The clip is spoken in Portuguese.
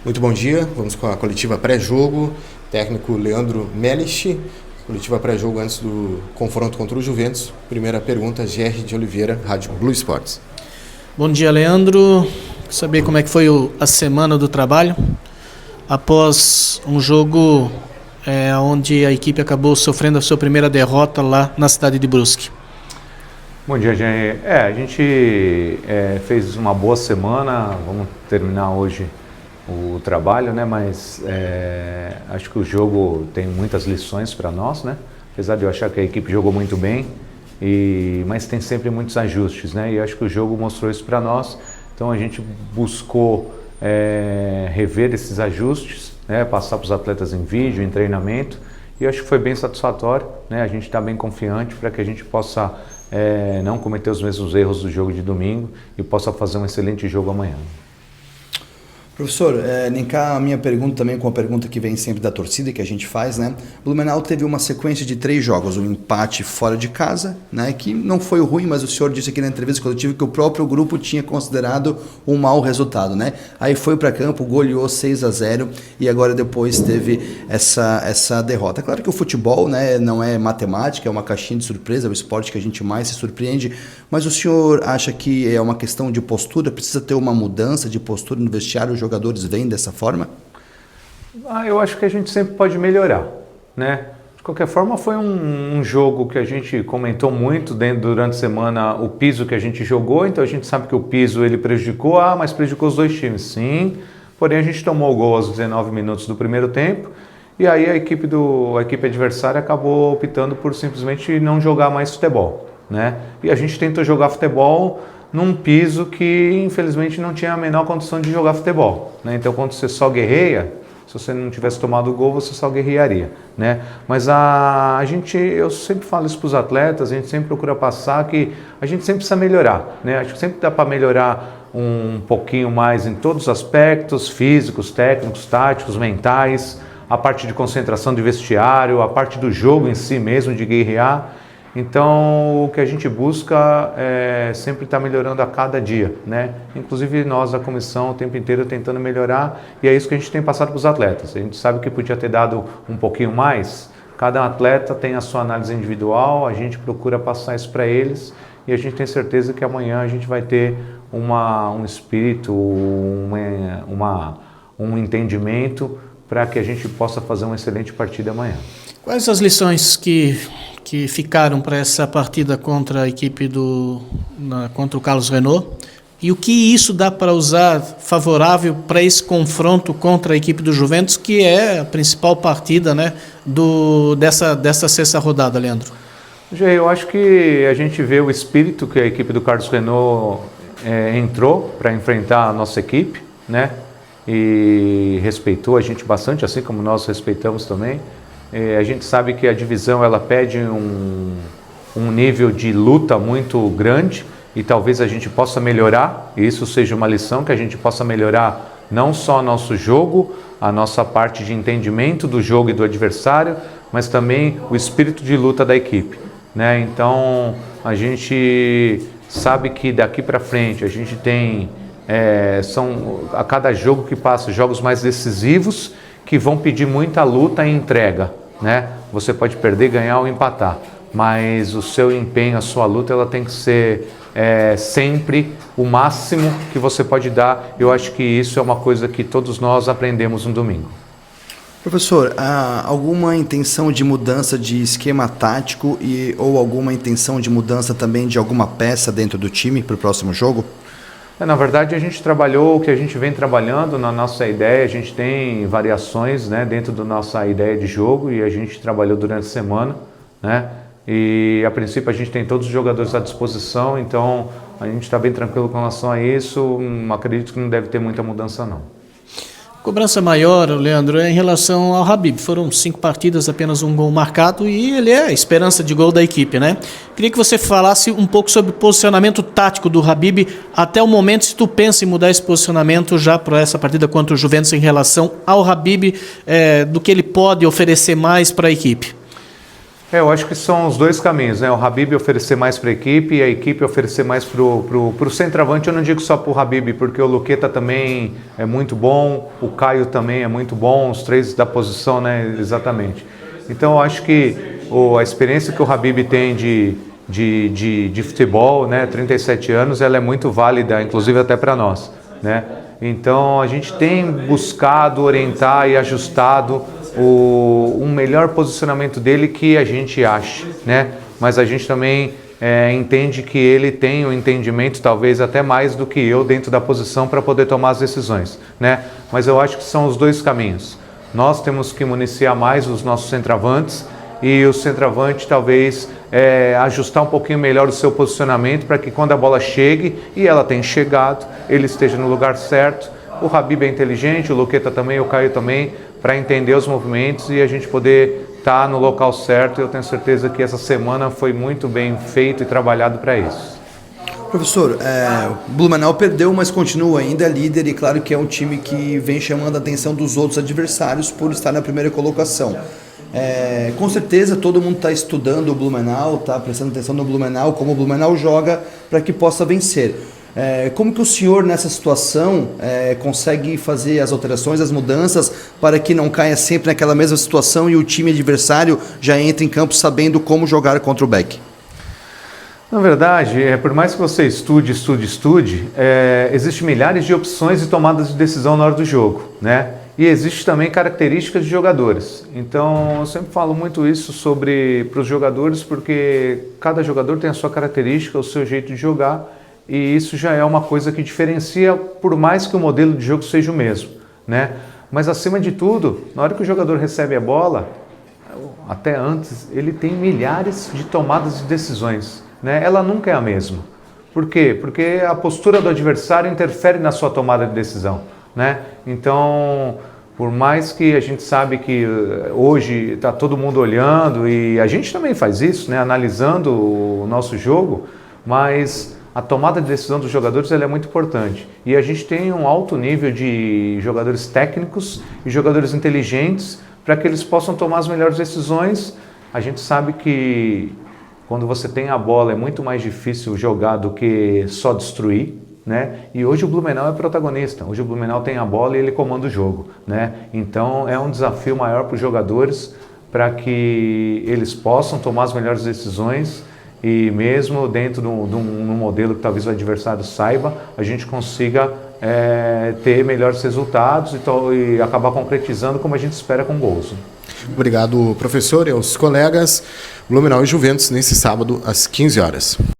Muito bom dia, vamos com a coletiva pré-jogo, técnico Leandro Melich, coletiva pré-jogo antes do confronto contra o Juventus. Primeira pergunta, Gerry de Oliveira, Rádio Blue Sports. Bom dia, Leandro. Quero saber como é que foi a semana do trabalho após um jogo onde a equipe acabou sofrendo a sua primeira derrota lá na cidade de Brusque. Bom dia, Gerry. A gente fez uma boa semana, vamos terminar hoje o trabalho, né? Mas acho que o jogo tem muitas lições para nós, né? Apesar de eu achar que a equipe jogou muito bem, mas tem sempre muitos ajustes, né? E acho que o jogo mostrou isso para nós. Então a gente buscou rever esses ajustes, né? Passar para os atletas em vídeo, em treinamento, e acho que foi bem satisfatório, né? A gente está bem confiante para que a gente possa não cometer os mesmos erros do jogo de domingo e possa fazer um excelente jogo amanhã. Professor, linkar a minha pergunta também com a pergunta que vem sempre da torcida, que a gente faz, né? Blumenau teve uma sequência de 3 jogos, um empate fora de casa, né? Que não foi ruim, mas o senhor disse aqui na entrevista coletiva que o próprio grupo tinha considerado um mau resultado, né? Aí foi para campo, goleou 6-0 e agora depois teve essa derrota. Claro que o futebol, né, não é matemática, é uma caixinha de surpresa, é o esporte que a gente mais se surpreende, mas o senhor acha que é uma questão de postura, precisa ter uma mudança de postura no vestiário, os jogadores vêm dessa forma? Eu acho que a gente sempre pode melhorar, né? De qualquer forma, foi um jogo que a gente comentou muito durante a semana, o piso que a gente jogou, então a gente sabe que o piso ele prejudicou, mas prejudicou os dois times, sim, porém a gente tomou o gol aos 19 minutos do primeiro tempo, e aí a equipe adversária acabou optando por simplesmente não jogar mais futebol, né? E a gente tentou jogar futebol num piso que infelizmente não tinha a menor condição de jogar futebol, né? Então quando você só guerreia, se você não tivesse tomado o gol, você só guerrearia, né? Mas eu sempre falo isso para os atletas, a gente sempre procura passar que a gente sempre precisa melhorar, né? Acho que sempre dá para melhorar um pouquinho mais em todos os aspectos, físicos, técnicos, táticos, mentais, a parte de concentração de vestiário, a parte do jogo em si mesmo, de guerrear. Então, o que a gente busca é sempre estar melhorando a cada dia, né? Inclusive nós da comissão o tempo inteiro tentando melhorar, e é isso que a gente tem passado para os atletas. A gente sabe que podia ter dado um pouquinho mais, cada atleta tem a sua análise individual, a gente procura passar isso para eles, e a gente tem certeza que amanhã a gente vai ter um espírito, um entendimento para que a gente possa fazer uma excelente partida amanhã. Quais as lições que ficaram para essa partida contra a equipe contra o Carlos Renault, e o que isso dá para usar favorável para esse confronto contra a equipe do Juventus, que é a principal partida, né, dessa sexta rodada, Leandro? Eu acho que a gente vê o espírito que a equipe do Carlos Renault entrou para enfrentar a nossa equipe, né, e respeitou a gente bastante, assim como nós respeitamos também. A gente sabe que a divisão ela pede um nível de luta muito grande e talvez a gente possa melhorar, e isso seja uma lição, que a gente possa melhorar não só nosso jogo, a nossa parte de entendimento do jogo e do adversário, mas também o espírito de luta da equipe, né? Então a gente sabe que daqui para frente a gente tem, a cada jogo que passa, jogos mais decisivos que vão pedir muita luta e entrega, né? Você pode perder, ganhar ou empatar, mas o seu empenho, a sua luta, ela tem que ser sempre o máximo que você pode dar. Eu acho que isso é uma coisa que todos nós aprendemos no domingo. Professor, há alguma intenção de mudança de esquema tático ou alguma intenção de mudança também de alguma peça dentro do time para o próximo jogo? Na verdade, a gente trabalhou o que a gente vem trabalhando na nossa ideia, a gente tem variações, né, dentro da nossa ideia de jogo, e a gente trabalhou durante a semana, né, e a princípio a gente tem todos os jogadores à disposição, então a gente está bem tranquilo com relação a isso, acredito que não deve ter muita mudança não. Cobrança maior, Leandro, em relação ao Habib. Foram 5 partidas, apenas um gol marcado, e ele é a esperança de gol da equipe, né? Queria que você falasse um pouco sobre o posicionamento tático do Habib até o momento, se tu pensa em mudar esse posicionamento já para essa partida contra o Juventus em relação ao Habib, do que ele pode oferecer mais para a equipe. Eu acho que são os dois caminhos, né? O Habib oferecer mais para a equipe e a equipe oferecer mais para o centroavante. Eu não digo só para o Habib, porque o Luqueta também é muito bom, o Caio também é muito bom, os três da posição, né? Exatamente. Então eu acho que a experiência que o Habib tem de futebol, né? 37 anos, ela é muito válida, inclusive até para nós, né? Então a gente tem buscado orientar e ajustado um melhor posicionamento dele que a gente acha, né? Mas a gente também entende que ele tem um entendimento talvez até mais do que eu dentro da posição para poder tomar as decisões, né? Mas eu acho que são os dois caminhos. Nós temos que municiar mais os nossos centroavantes e o centroavante talvez ajustar um pouquinho melhor o seu posicionamento para que quando a bola chegue, e ela tem chegado, ele esteja no lugar certo. O Habib é inteligente, o Luqueta também, o Caio também, para entender os movimentos e a gente poder estar no local certo. Eu tenho certeza que essa semana foi muito bem feito e trabalhado para isso. Professor, o Blumenau perdeu, mas continua ainda líder e claro que é um time que vem chamando a atenção dos outros adversários por estar na primeira colocação. Com certeza todo mundo está estudando o Blumenau, está prestando atenção no Blumenau, como o Blumenau joga para que possa vencer. Como que o senhor nessa situação consegue fazer as alterações, as mudanças para que não caia sempre naquela mesma situação e o time adversário já entre em campo sabendo como jogar contra o Beck? Na verdade, por mais que você estude, existem milhares de opções de tomadas de decisão na hora do jogo, né? E existe também características de jogadores. Então, eu sempre falo muito isso para os jogadores, porque cada jogador tem a sua característica, o seu jeito de jogar, e isso já é uma coisa que diferencia, por mais que o modelo de jogo seja o mesmo, né? Mas, acima de tudo, na hora que o jogador recebe a bola, até antes, ele tem milhares de tomadas de decisões, né? Ela nunca é a mesma. Por quê? Porque a postura do adversário interfere na sua tomada de decisão, né? Então, por mais que a gente sabe que hoje está todo mundo olhando, e a gente também faz isso, né? Analisando o nosso jogo, mas a tomada de decisão dos jogadores ela é muito importante. E a gente tem um alto nível de jogadores técnicos e jogadores inteligentes para que eles possam tomar as melhores decisões. A gente sabe que quando você tem a bola é muito mais difícil jogar do que só destruir, né? E hoje o Blumenau é protagonista. Hoje o Blumenau tem a bola e ele comanda o jogo, né? Então é um desafio maior para os jogadores para que eles possam tomar as melhores decisões. E mesmo dentro de um modelo que talvez o adversário saiba, a gente consiga ter melhores resultados e acabar concretizando como a gente espera com gols. Obrigado, professor, e aos colegas. Blumenau e Juventus nesse sábado às 15 horas.